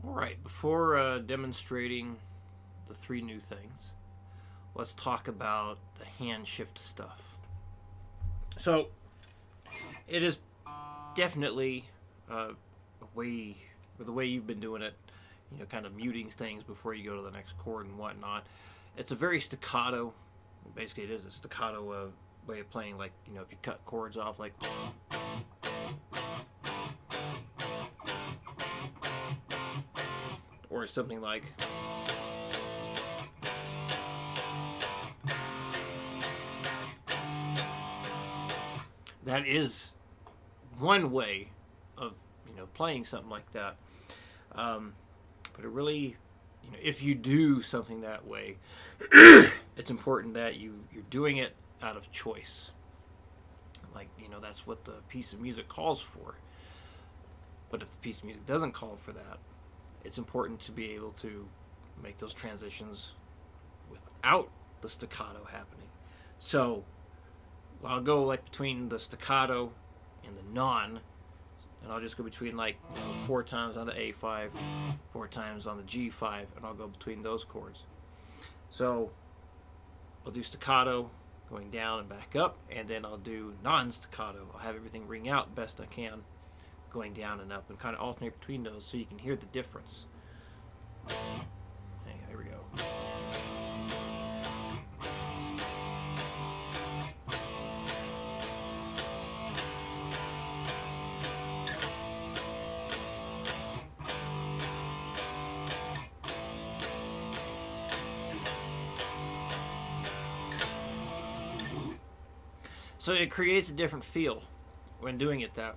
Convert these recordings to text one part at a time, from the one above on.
All right, before demonstrating the three new things, let's talk about the hand shift stuff. So, it is definitely a way, the way you've been doing it, kind of muting things before you go to the next chord and whatnot. It's a very staccato, basically, it is a staccato way of playing, like, if you cut chords off, like. Or something like. That is one way of playing something like that. But it really, if you do something that way, it's important that you're doing it out of choice. Like that's what the piece of music calls for. But if the piece of music doesn't call for that, it's important to be able to make those transitions without the staccato happening. So I'll go like between the staccato and the non, and I'll just go between like 4 times on the A5, 4 times on the G5, and I'll go between those chords. So I'll do staccato going down and back up, and then I'll do non-staccato. I'll have everything ring out best I can going down and up, and kind of alternate between those so you can hear the difference. Hey, here we go. So it creates a different feel when doing it that,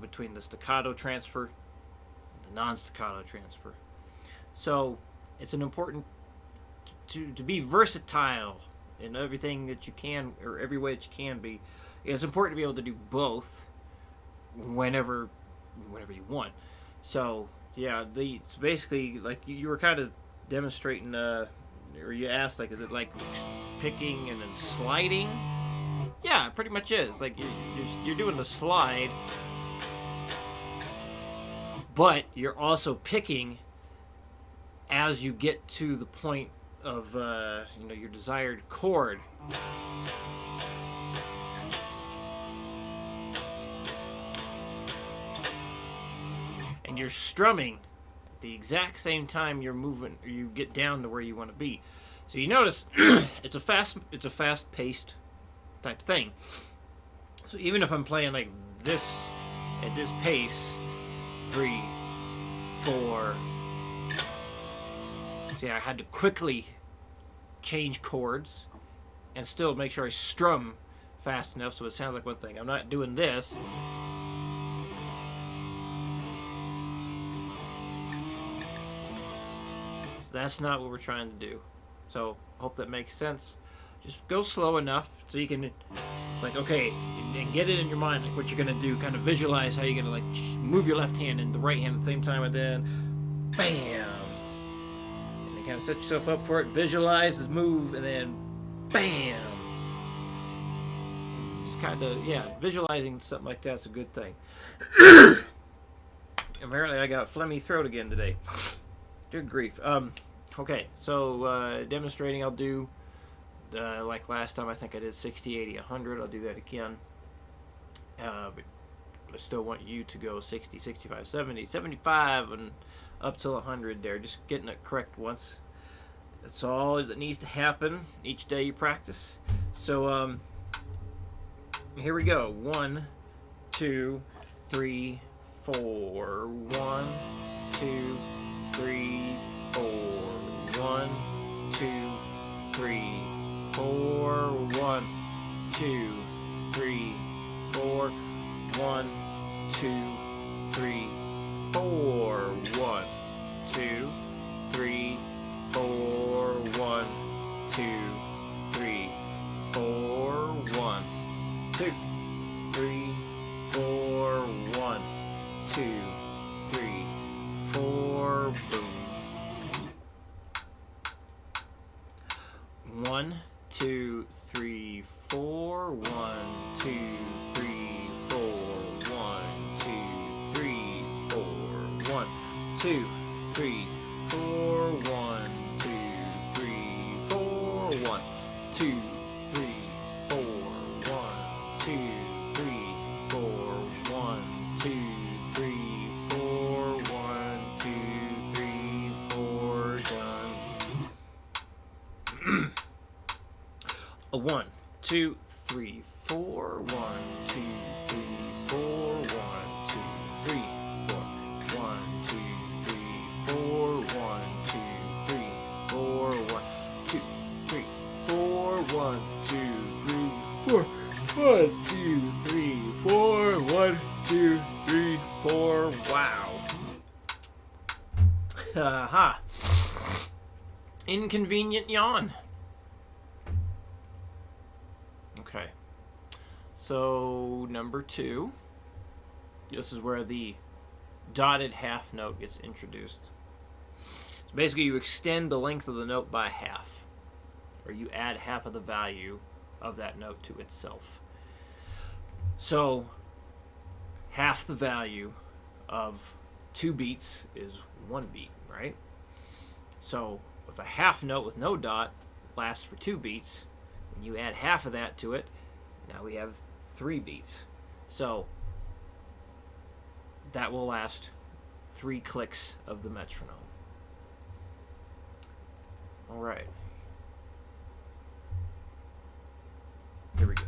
between the staccato transfer and the non-staccato transfer. So it's an important to be versatile in everything that you can, or every way that you can be. It's important to be able to do both whenever you want. So yeah, it's basically like you were kind of demonstrating, or you asked, like, is it like picking and then sliding? Yeah, it pretty much is. Like you're doing the slide, but you're also picking as you get to the point of your desired chord. And you're strumming at the exact same time you're moving, or you get down to where you want to be. So you notice it's a fast-paced type of thing. So even if I'm playing like this at this pace, 3, 4. See, I had to quickly change chords and still make sure I strum fast enough so it sounds like one thing. I'm not doing this. So that's not what we're trying to do. So hope that makes sense. Just go slow enough so you can, like, okay, and get it in your mind, like what you're gonna do. Kind of visualize how you're gonna like move your left hand and the right hand at the same time, and then, bam, and then kind of set yourself up for it. Visualize the move, and then, bam. Just kind of, visualizing something like that's a good thing. Apparently, I got phlegmy throat again today. Good grief. Okay, so demonstrating, I'll do. Like last time, I think I did 60, 80, 100. I'll do that again. But I still want you to go 60, 65, 70, 75, and up till 100 there. Just getting it correct once. That's all that needs to happen each day you practice. So, here we go. 1, 2, 3, 4. 1, 2, 3, 4. 1, 2, 3, 4. 1, 2, 3, 4. 1, 2, 3, 4. 1, 2, 3, 4. 1, 2, 3, 4. 1, 2, 3, 4. 1, 2, 3, 4. Boom. 1, 2, 3, 4. 1, 2, 3, 4. 1, 2, 3, 4. 1, 2, three, four, 1, 2, 3, 4, 1, 2, 3, 4, 1, 2, 3, 4, 1, 2, 3, 4, 1, 2, 3, 4, done. A 1, 2, 3, 4, 1, 2, 3, 4, 1, 2, 3, 4, 1, 2, 3, 4, 1, 2, 3, 4, 1, 2, 3, 4, 1, 2, 3, 4, 1, 2, 3, 4, 1, 2, 3, 4. Wow. Aha. Inconvenient yawn. Okay. So, number 2. This is where the dotted half note gets introduced. So basically, you extend the length of the note by half, or you add half of the value of that note to itself. So, half the value of 2 beats is 1 beat, right? So, if a half note with no dot lasts for 2 beats, when you add half of that to it, now we have 3 beats. So, that will last 3 clicks of the metronome. Alright. Here we go.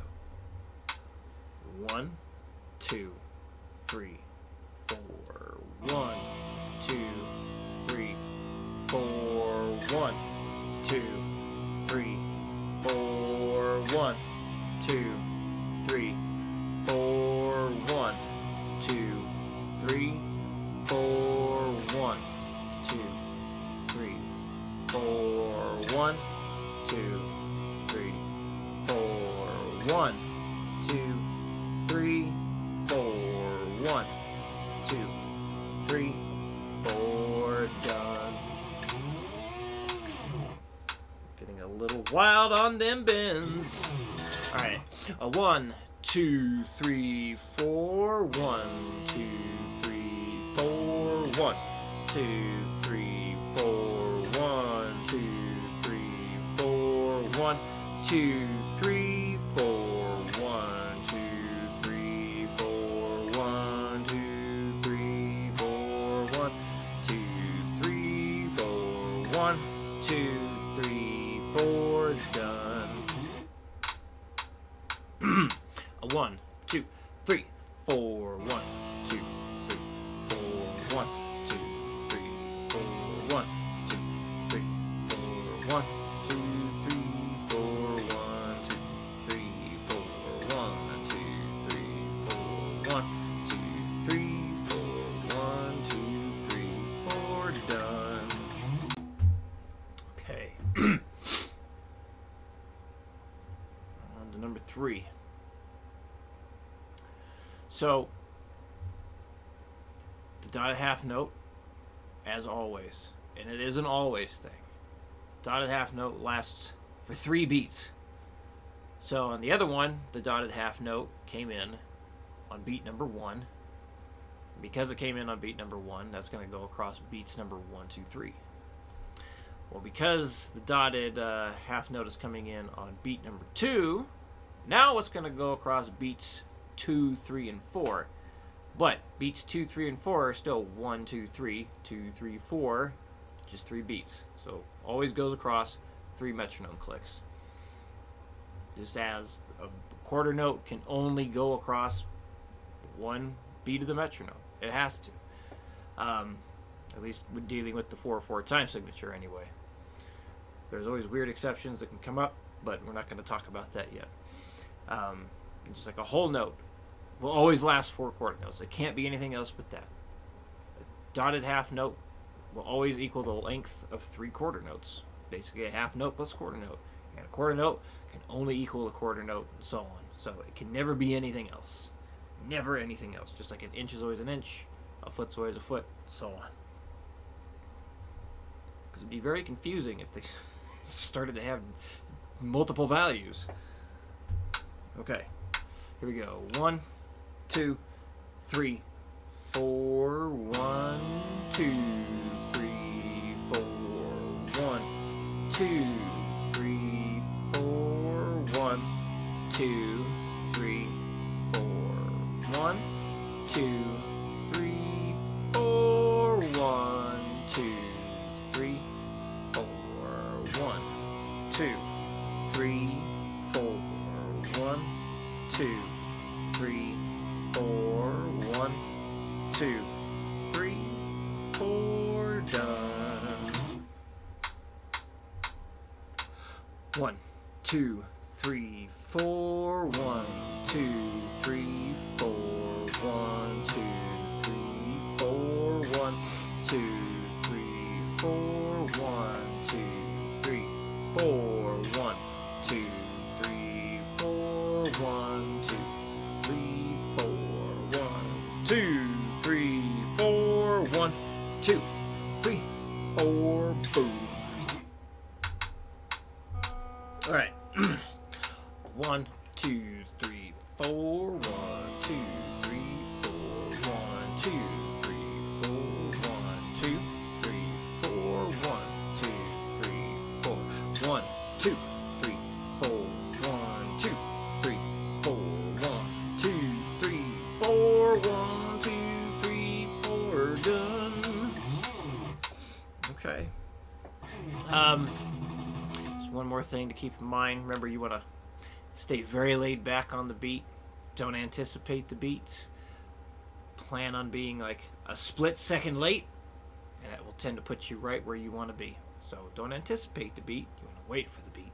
1, 2, 3, 4. 1, 2, 3, 4. 1, 2, 3, 4. 1, 2, 3, 4. 1, 2, 3, 4. 1, 2, 3, 4. 1, 2, 3, 4. 1, 2, 3, 4. 1, 2, 3, 4. Done. Getting a little wild on them bends. Alright. A 1, 2, 3, 4. 1, 2, 3, 4. 1, 2, 3, 4. 1, 2, 3, 4. 1, 2, 3, 4. 1, 2, 3, 4. 1, 2, 3, 4. 1, 2, 3, 4. 1, 2, 3, 4. Done. A 1, 2, 3, 4. 1, 2, 3, 4. 1, 2, 3, 4. 1, 2, 3, 4. 1, 2, 3, 4. 1, 2, 3, 4. 1, 2, 3, 4. 1, 2, 3, 4. 1, 2, 3, 4. Done. Okay. On to number 3. So, the dotted half note, as always, and it is an always thing, dotted half note lasts for 3 beats. So on the other one, the dotted half note came in on beat number 1. Because it came in on beat number 1, that's going to go across beats number 1, 2, 3. Well, because the dotted half note is coming in on beat number 2, now it's going to go across beats 2, 3, and 4. But beats 2, 3, and 4 are still 1, 2, 3, 2, 3, 4, just 3 beats. So always goes across 3 metronome clicks. Just as a quarter note can only go across 1 beat of the metronome. It has to. At least we're dealing with the 4/4 time signature anyway. There's always weird exceptions that can come up, but we're not going to talk about that yet. Just like a whole note will always last 4 quarter notes. It can't be anything else but that. A dotted half note will always equal the length of 3 quarter notes. Basically a half note plus quarter note. And a quarter note can only equal a quarter note, and so on. So it can never be anything else. Never anything else. Just like an inch is always an inch, a foot's always a foot, so on. Because it'd be very confusing if they started to have multiple values. Okay, here we go. 1, 2, 3, 4. 1, 2, 3, 2, 3, 4. 1, 2, 3, 4. 1, 2, 3, 4. 1, 2, 3, 4. 1, 2, 3, 4. 1, 2, 3, 4. 1, 2, 3, 4. Done. 1, 2, 3, 4. 1, 2, 3, 4. 1, 2, 3, 4. 1, 2, 3, 4. 1, 2, 3, 4. 1, 2, 3, 4. 1, 2, 3, 4. 1, 2, 3, 4. 1, 2, 3, 4. Boom. All right. 1, 2, 3, 4. 1, 2, 3, 4. 1, 2, 3, 4. 1, 2, 3, 4. 1, 2, 3, 4. 1, 2, 3, 4. 1, 2, 3, 4. 1, 2, 3, 4. 1, 2, 3, 4. Done. Okay. One more thing to keep in mind. Remember, you want to stay very laid back on the beat. Don't anticipate the beats. Plan on being like a split second late, and that will tend to put you right where you want to be. So don't anticipate the beat. You want to wait for the beat.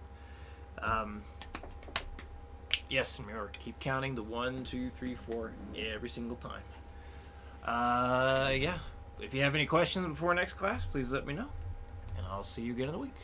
Yes, and remember, keep counting the 1, 2, 3, 4 every single time. Yeah. If you have any questions before next class, please let me know, and I'll see you again in a week.